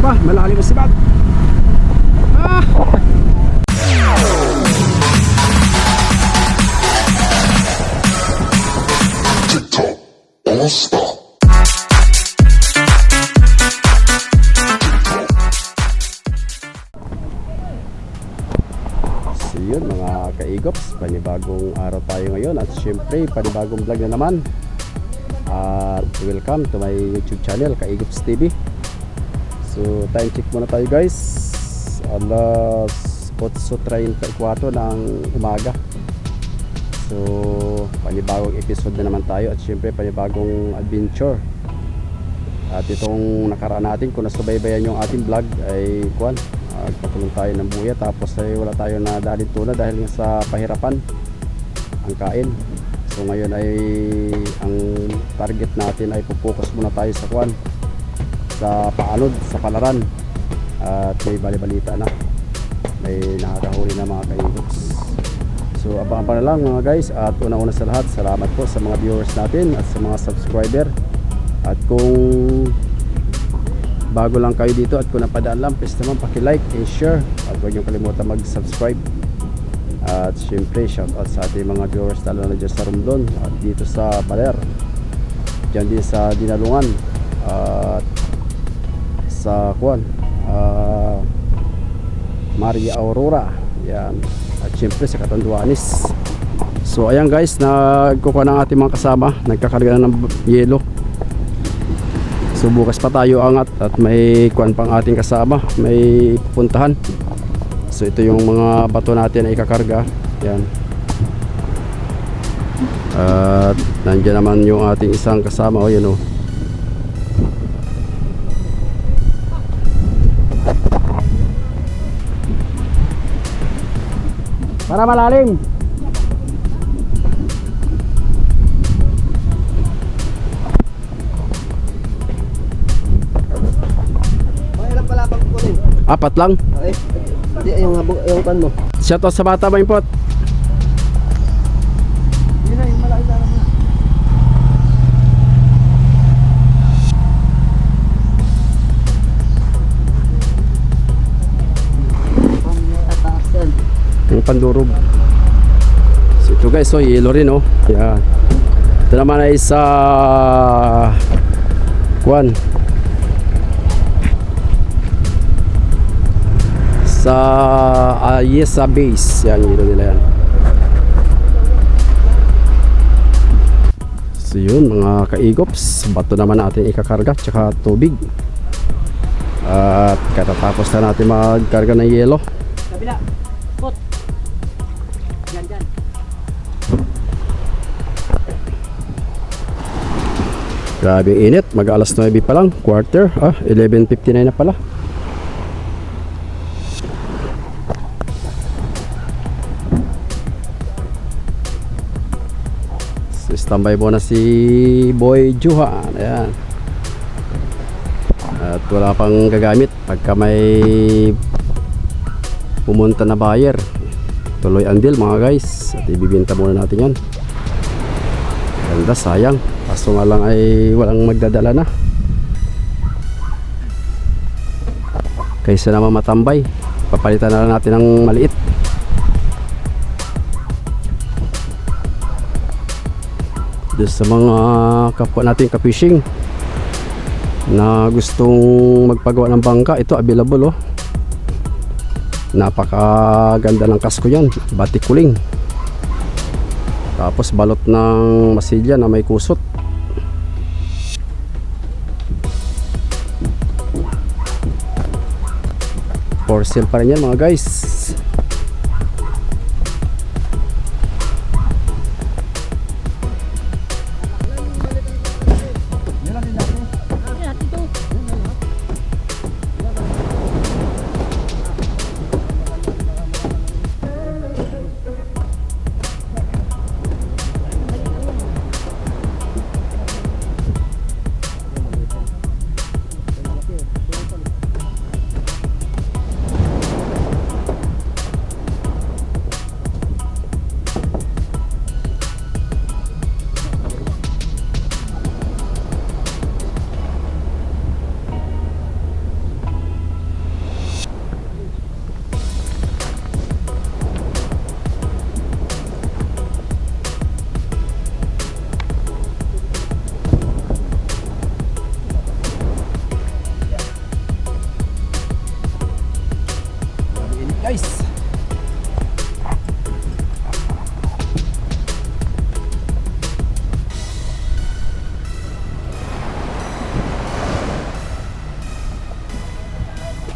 ba? Malalim ang sibag. Ah! TikTok All-Star. So yun mga kaigops, panibagong araw tayo ngayon at syempre panibagong vlog na naman. At welcome to my YouTube channel, Kaigops TV. So time check muna tayo guys. Alas 8:34 ng umaga. So panibagong episode na naman tayo at syempre panibagong adventure. At itong nakaraan natin, kung nasubaybayan yung ating vlog ay nagpatulong tayo ng buya, tapos ay wala tayo na dali tuna dahil sa pahirapan ang kain. So ngayon ay ang target natin ay pupokus muna tayo sa paanod, sa palaran. At may balibalita na, may nakakahuli na mga kaigops. So abangan pa na lang mga guys. At una-una sa lahat, salamat po sa mga viewers natin at sa mga subscriber. At kung bago lang kayo dito at kung napadaan lang, please naman paki-like and share. At huwag niyong kalimutan mag-subscribe. At syempre shoutout sa ating mga viewers lalo na dyan sa Romblon at dito sa Baler, dyan din sa Dinalungan at sa Maria Aurora, yan. At syempre sa Catanduanes. So ayan guys, nagkukuha ng ating mga kasama, nagkakarga na ng yelo. So bukas pa tayo angat at may kuwan pang ating kasama, may pupuntahan. So ito yung mga bato natin na ikakarga, yan. At nandiyan naman yung ating isang kasama, o yun o. Para malalim. Ilan pala bang kunin? 4 lang. Ay, hindi yung kan mo. Shoutout sa bata ba impot? Yun na, yung malaki sana mo. Tataas yan. Yung pandurog. So ito guys, so yelo rin oh. Yan. Ito naman ay sa Ayesa base. Yan, yelo nila yan. So yun mga kaigops, bato naman natin ikakarga tsaka tubig. At katatapos na natin magkarga ng yelo. Kabila. Pot. Yan, yan. Grabe init, mag alas 9 pa lang, quarter, 11:59 na pala. So, standby muna si Boy Juhan, ayan. At wala pang gagamit pagka may pumunta na buyer. Tuloy ang deal mga guys, at ibibenta muna natin yan. Ganda, sayang. Kaso nga lang ay walang magdadala na. Kaysa naman matambay, papalitan na lang natin ng maliit. Doon sa mga kapwa natin ka-fishing na gustong magpagawa ng bangka, ito available oh. Napakaganda ng kasko yan, batik kuling. Tapos balot ng masilya na may kusot. For sale pa rin yan mga guys.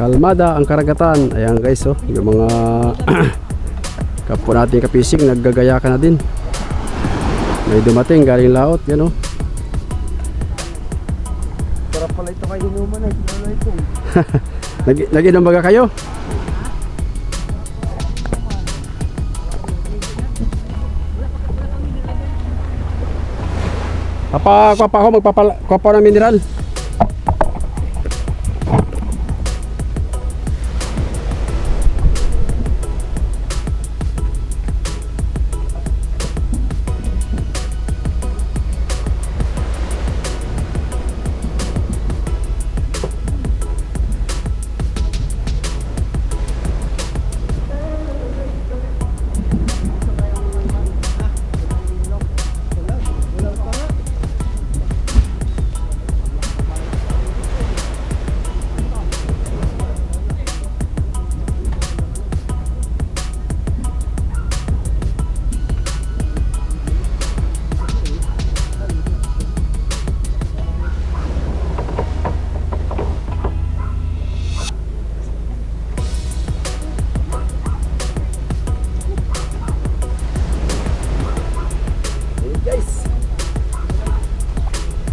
kalmada ang karagatan. Ayan guys, oh, yung mga kapwa natin kapising naggagaya ka na din. May dumating galing laot, yan oh. Sarap pala ito kayo inuman eh. Ano ito? Nag-inom baga kayo? Kuha pa ako, kuha pa ng mineral.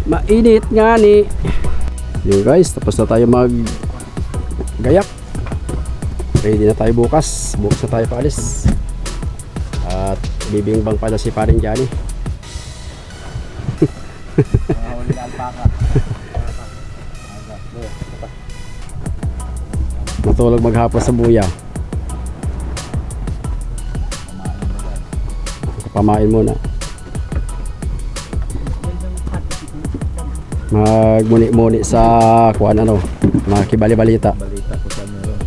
Mainit nga ni. Yun guys, tapos na tayo mag gayak. Ready na tayo bukas. Bukas na tayo paalis. At bibingbang pa na si paring Johnny. Matulog maghapon sa buya. Pamain muna. Magmuni-muni sa kuan ano, makibali-balita. Balita ko sa meron.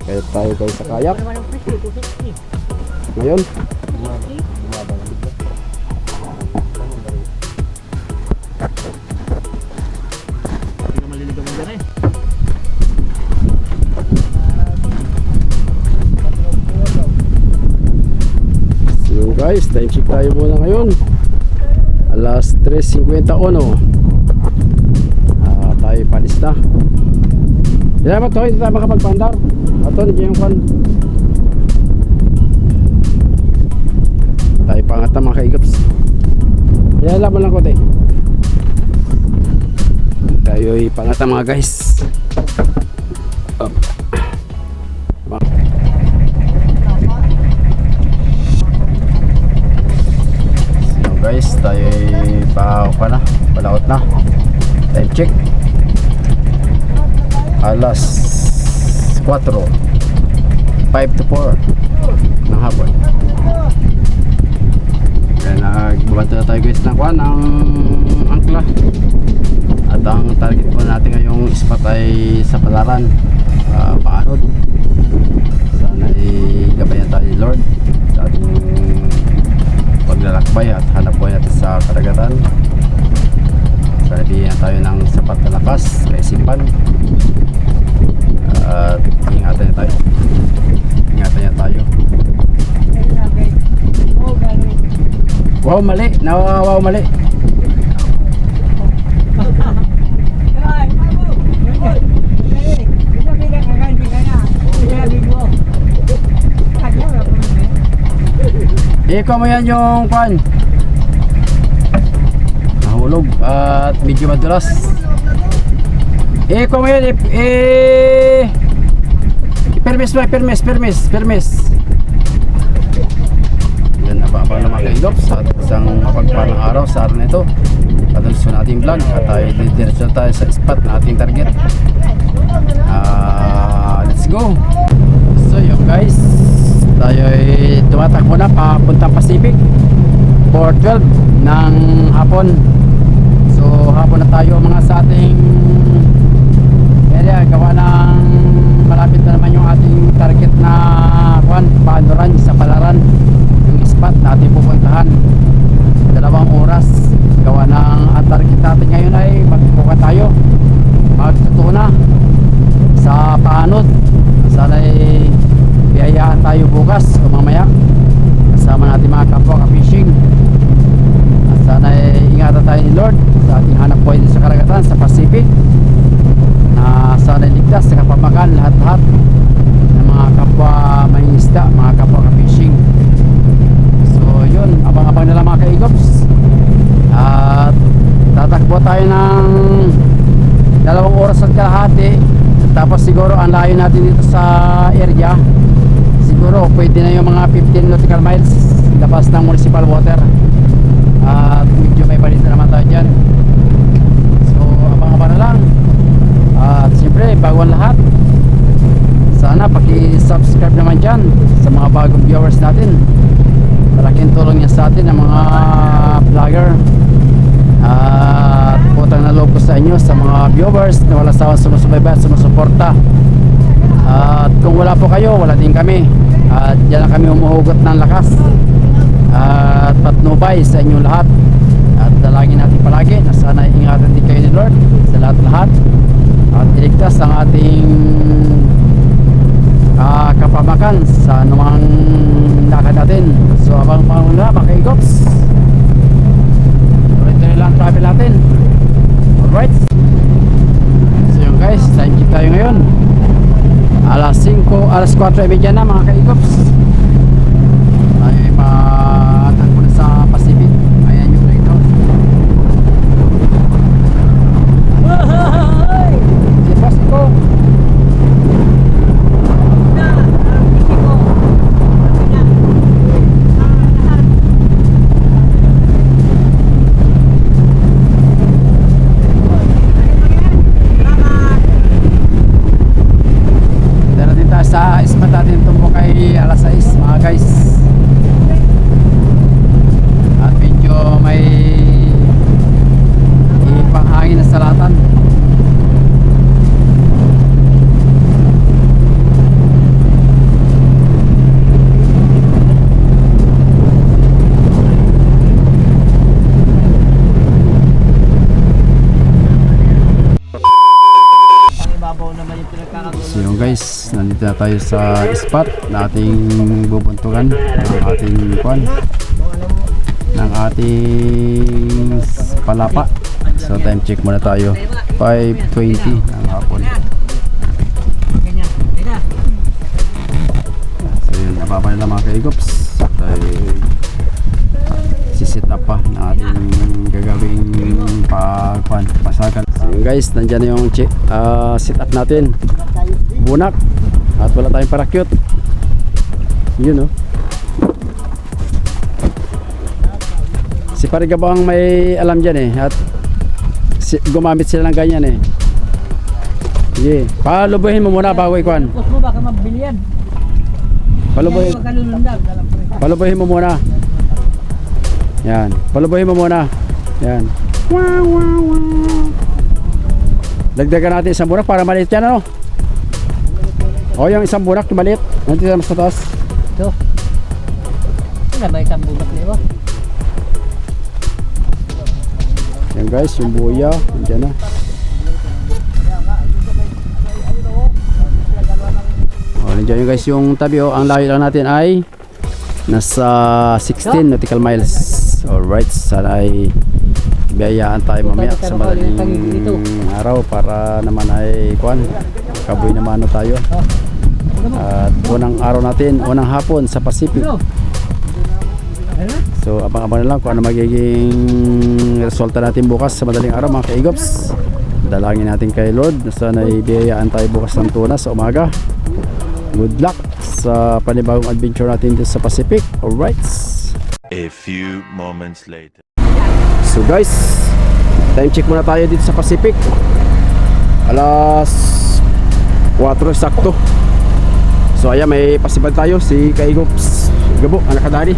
Kaya tayo guys sa kayak. Ngayon. Guys, time check tayo muna ngayon. Alas 3:51. Tayo palis na. Hindi ba ito? Hindi tayo makapagpandar. Ito, hindi yung pan. Tayo pangat na mga kaigaps. Iala mo lang ko, te. Tayo pangat na mga guys. Guys, tayo palaot na. Time check. Alas 4. 5 to 4 ng hapon. Kaya nagbabanto na tayo guys ng kuhan ng angkla. At ang target po natin ngayong spot ay sa Palaran, Paanod. Sana gabayan tayo ni Lord sa ating paglalakbay at hanap buhay natin sa karagatan. Sana bigyan tayo ng sapat na lakas, kaisipan, at ingatan niya tayo. Wow, mali. Wow, mali. Ikaw mo yan yung pan. Nahulog at medyo madulas. Ikaw mo yan. Permis. Yan, ababa na mga kailops at isang mapagpalang araw sa araw na ito. Patuloy natin vlog at tayo didiretso tayo sa spot na ating target. Let's go. So yun guys, tayo ay tumatakbo na papuntang Pacific 4:12 ng hapon. So hapon na tayo mga sa ating area. Gawa ng malapit na naman yung ating target na Paandoran sa Palaran. Yung spot na ating pupuntahan 2 oras. Gawa ng ang target natin ngayon ay magpupunta tayo magtutuna sa Paanod. Sana ay biyayaan tayo bukas o mamaya kasama natin mga kapwa kapish sa area, siguro pwede na yung mga 15 nautical miles labas ng municipal water. At medyo may balita naman tayo dyan. So abang-abang na lang. At siyempre bago ang lahat, sana paki-subscribe naman dyan sa mga bagong viewers natin. Malaking tulong yan sa atin ng mga vlogger. At putang na loob ko sa inyo, sa mga viewers na wala sawang sumusubaybay at sumusuporta. At kung wala po kayo, wala din kami. At dyan na kami umuhugot ng lakas at patnubay sa inyong lahat. At dalangin natin palagi na sana ingatan din kayo ni Lord sa lahat-lahat at iligtas ang ating kapamakan sa anumang lakad natin. So abang panguna mga kaigops, tuloy-tuloy lang travel natin. Alright, so yun guys, time check tayo ngayon, alas 4:30 na mga kaigops. Tayo ay matagpo na sa Pacific. Ayan yung play ito. Si Pasko. Sa ispat natin tumbo kay alas 6 mga guys. At medyo may ipanghangin na salatan. So yun guys, nandito na tayo sa spot na ating bubuntugan ng ating kwan, ng ating palapa. So time check muna tayo, 5:20 ng hapon. So yun, napapala na mga kaigops, dahil sisit up pa na ating gagawing pasagan. So yun guys, nandyan na yung sit up natin, bunak, at wala tayong parakyut. Yun oh. Si Parigabang may alam dyan eh, at gumamit sila ng ganyan eh. Sige, palubuhin mo muna bago ikuan. Tapos mo baka mabili yan. Palubuhin mo muna. Yan, palubuhin mo muna. Yan. Dagdagan natin isang burak para maliit yan, ano? O yung isang burak maliit. Nanti mas taas. Ito. Ano ba isang bulak niyo? Yan guys, yung buya, nandiyan na. O, nandiyan yung guys yung tabi. O, ang layo lang natin ay nasa 16 nautical miles. Alright, sana ay biyayaan tayo mamaya sa madaling araw para naman ay kuan, kaboy naman tayo. At unang araw natin, unang hapon sa Pacific. So abang-abang na lang kung ano magiging resulta natin bukas sa madaling araw mga kaigops. Dalangin natin kay Lord na sana ibiyayaan tayo bukas ng tuna sa umaga. Good luck sa panibagong adventure natin dito sa Pacific. Alright, A few moments later. so guys, time check muna tayo dito sa Pacific. Alas 4 sakto. So ayan, may pasibag tayo, si Kaigops Gabo, anak kadari.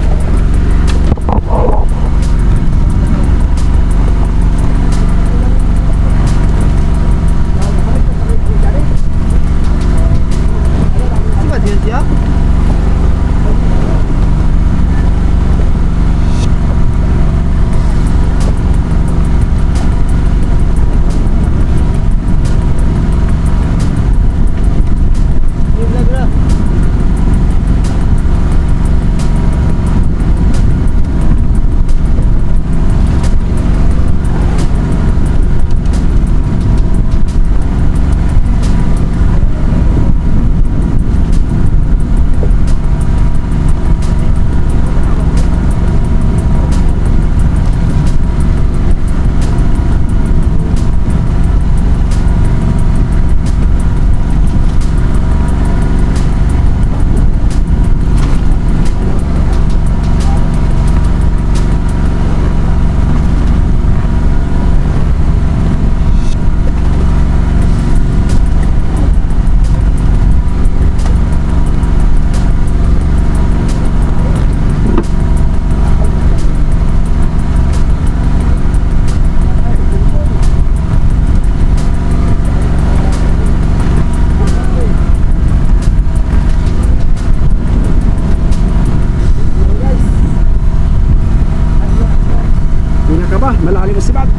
malalim ang sibag.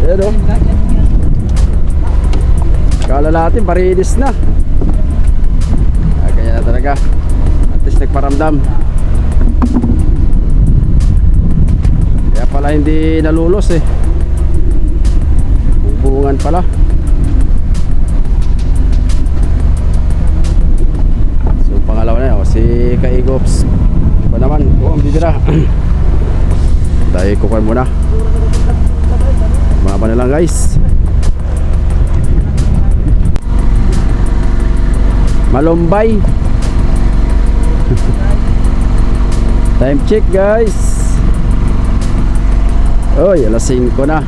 Yan o. Kala natin parilis na. Ganyan na talaga. At least nagparamdam. Kaya pala hindi nalulos eh. Bungan pala. So pangalawa na yun, si Kaigops pa naman. Ang bibira. Dahil kukuha muna. Maba na lang guys. Malumbay. Time check guys. Oy, alas 5 na.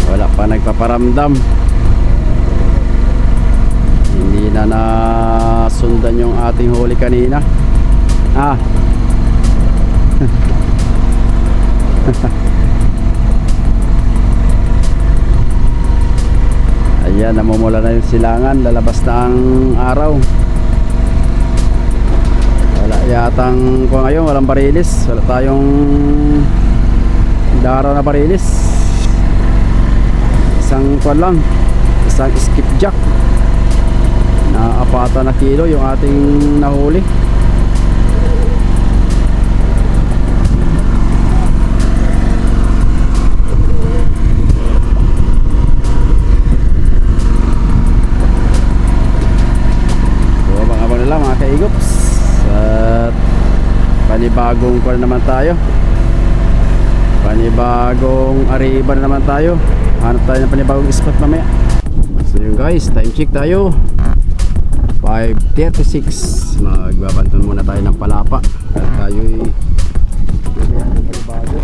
Wala pa nagpaparamdam. Hindi na nasundan yung ating huli kanina. Ayan, namumula na yung silangan. Lalabas na ang araw. Wala yatang kung ngayon, walang barilis. Wala tayong dara na barilis. Isang kwan lang, isang skipjack na 4 na kilo yung ating nahuli. So abang-abang na lang mga kaigops. At panibagong kwan naman tayo, panibagong ariba na naman tayo. Hanap tayo ng panibagong spot mamaya. So yun guys, time check tayo, 5:36. Magbabanton muna tayo ng palapa at tayo'y bibigyan ng panibago.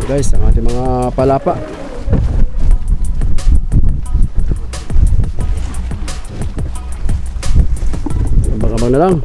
Guys, ang ating mga palapa. Abang-abang na lang.